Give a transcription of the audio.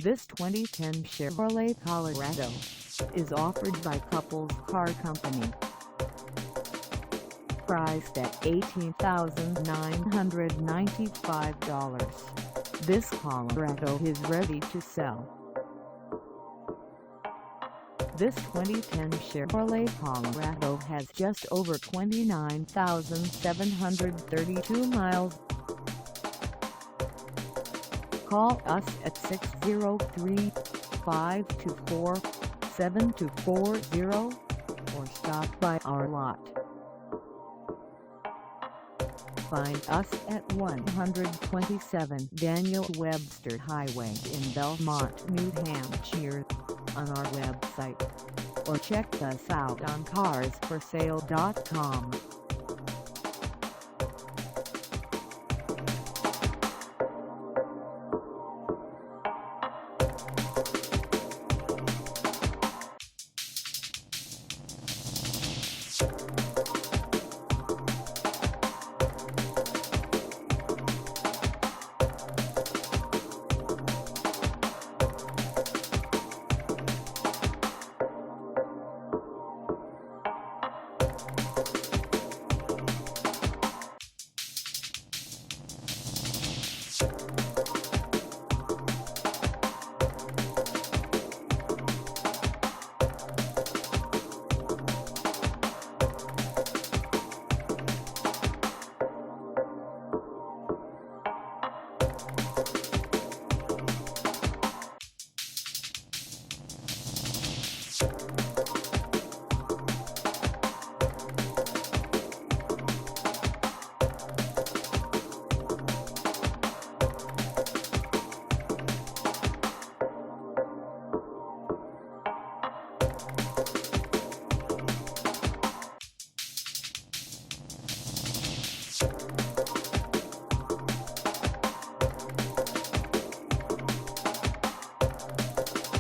This 2010 Chevrolet Colorado is offered by Cupples Car Company. Priced at $18,995, this Colorado is ready to sell. This 2010 Chevrolet Colorado has just over 29,732 miles. Call us at 603-524-7240 or stop by our lot. Find us at 127 Daniel Webster Highway in Belmont, New Hampshire, on our website, or check us out on carsforsale.com.